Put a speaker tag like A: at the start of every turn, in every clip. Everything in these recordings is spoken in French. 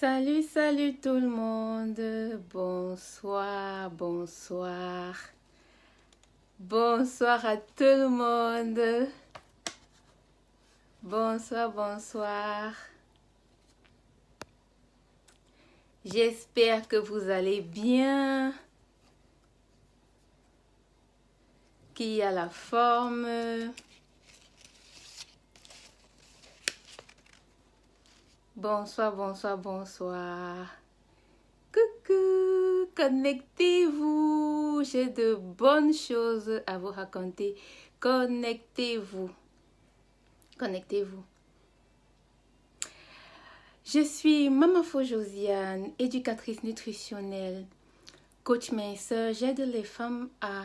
A: Salut, salut tout le monde. Bonsoir, bonsoir. Bonsoir à tout le monde. Bonsoir, bonsoir. J'espère que vous allez bien. Qu'il y a la forme. Bonsoir, bonsoir, bonsoir. Coucou, connectez-vous. J'ai de bonnes choses à vous raconter. Connectez-vous. Connectez-vous. Je suis Maman Fo Josiane, éducatrice nutritionnelle, coach minceur. J'aide les femmes à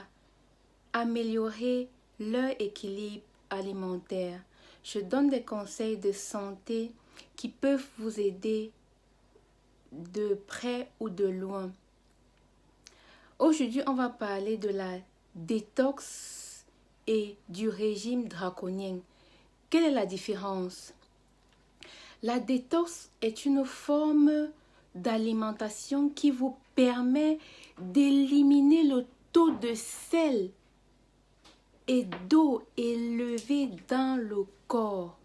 A: améliorer leur équilibre alimentaire. Je donne des conseils de santé qui peuvent vous aider de près ou de loin. Aujourd'hui, on va parler de la détox et du régime draconien. Quelle est la différence? La détox est une forme d'alimentation qui vous permet d'éliminer le taux de sel et d'eau élevé dans le corps.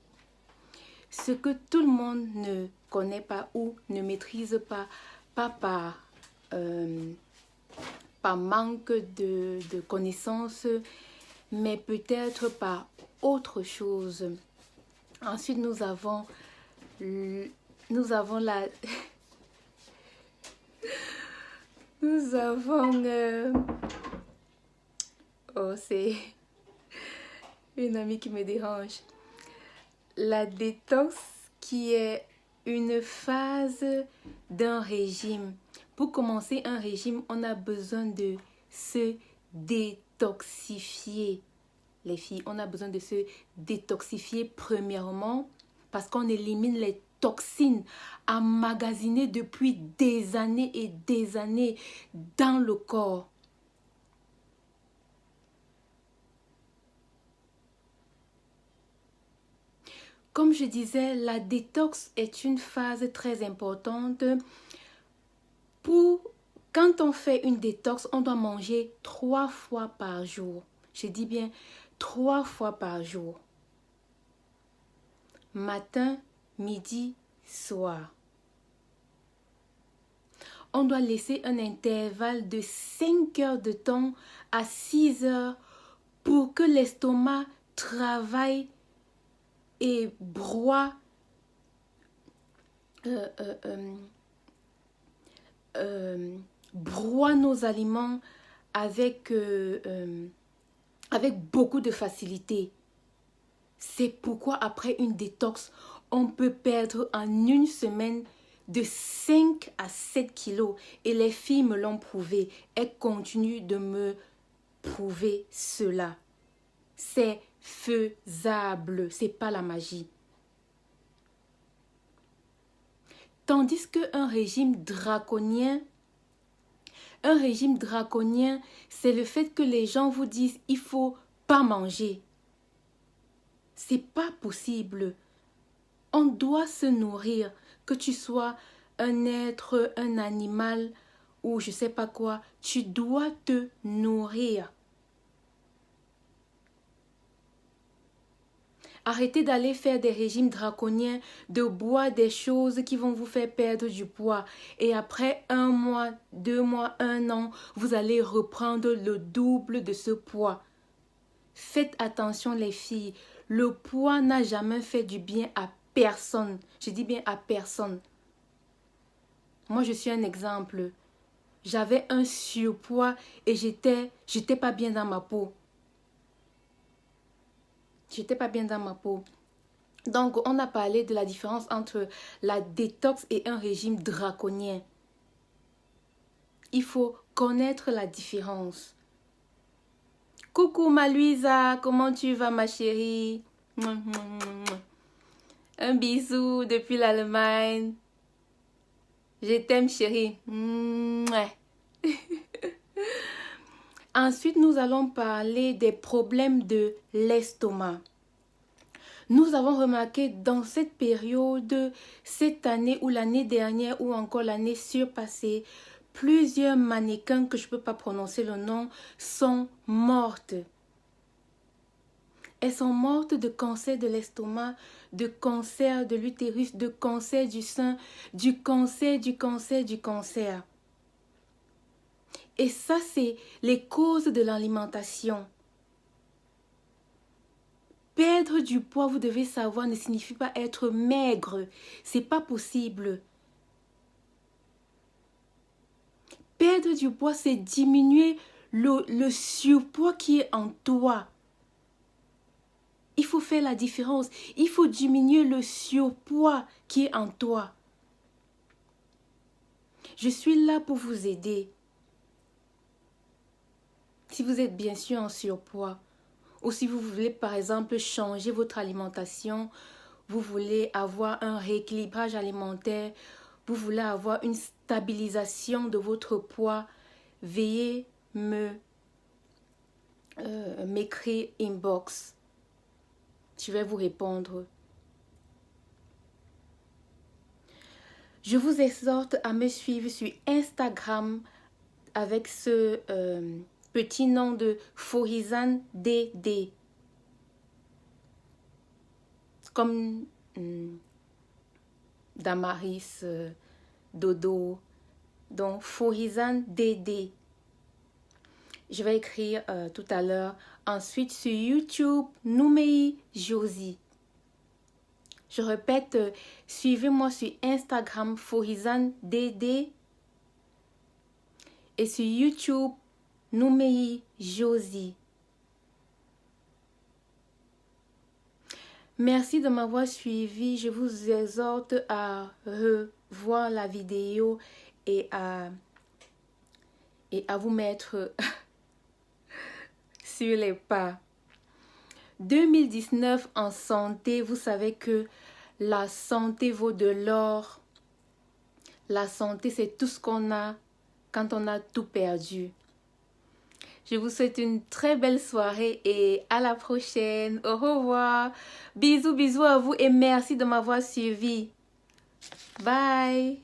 A: Ce que tout le monde ne connaît pas ou ne maîtrise pas par manque de connaissances, mais peut-être par autre chose. Ensuite, nous avons la nous avons oh, c'est une amie qui me dérange. La détox qui est une phase d'un régime. Pour commencer un régime, on a besoin de se détoxifier. Les filles, on a besoin de se détoxifier premièrement parce qu'on élimine les toxines emmagasinées depuis des années et des années dans le corps. Comme je disais, la détox est une phase très importante. Quand on fait une détox, on doit manger 3 fois par jour. Je dis bien 3 fois par jour. Matin, midi, soir. On doit laisser un intervalle de 5 heures de temps à 6 heures pour que l'estomac travaille et broie nos aliments avec beaucoup de facilité. C'est pourquoi après une détox, on peut perdre en une semaine de 5 à 7 kilos. Et les filles me l'ont prouvé. Elles continuent de me prouver cela. C'est faisable. C'est pas la magie. Tandis qu'un régime draconien, c'est le fait que les gens vous disent il faut pas manger. C'est pas possible. On doit se nourrir, que tu sois un être, un animal ou je sais pas quoi, tu dois te nourrir. Arrêtez d'aller faire des régimes draconiens, de boire des choses qui vont vous faire perdre du poids. Et après 1 mois, 2 mois, 1 an, vous allez reprendre le double de ce poids. Faites attention les filles, le poids n'a jamais fait du bien à personne. Je dis bien à personne. Moi, je suis un exemple. J'avais un surpoids et j'étais pas bien dans ma peau. J'étais pas bien dans ma peau. Donc, on a parlé de la différence entre la détox et un régime draconien. Il faut connaître la différence. Coucou ma Louisa, comment tu vas ma chérie? Un bisou depuis l'Allemagne. Je t'aime chérie. Ensuite, nous allons parler des problèmes de l'estomac. Nous avons remarqué dans cette période, cette année ou l'année dernière ou encore l'année surpassée, plusieurs mannequins que je ne peux pas prononcer le nom sont mortes. Elles sont mortes de cancer de l'estomac, de cancer de l'utérus, de cancer du sein, du cancer. Et ça, c'est les causes de l'alimentation. Perdre du poids, vous devez savoir, ne signifie pas être maigre. C'est pas possible. Perdre du poids, c'est diminuer le surpoids qui est en toi. Il faut faire la différence. Il faut diminuer le surpoids qui est en toi. Je suis là pour vous aider. Si vous êtes bien sûr en surpoids, ou si vous voulez par exemple changer votre alimentation, vous voulez avoir un rééquilibrage alimentaire, vous voulez avoir une stabilisation de votre poids, veuillez m'écrire inbox. Je vais vous répondre. Je vous exhorte à me suivre sur Instagram avec ce petit nom de Forizane DD. Comme Damaris, Dodo. Donc Forizane DD. Je vais écrire tout à l'heure. Ensuite sur YouTube, Noumei Josie. Je répète, suivez-moi sur Instagram, Forizane DD. Et sur YouTube, Noumei Josie. Merci de m'avoir suivi. Je vous exhorte à revoir la vidéo et à vous mettre sur les pas. 2019 en santé, vous savez que la santé vaut de l'or. La santé, c'est tout ce qu'on a quand on a tout perdu. Je vous souhaite une très belle soirée et à la prochaine. Au revoir. Bisous, bisous à vous et merci de m'avoir suivi. Bye.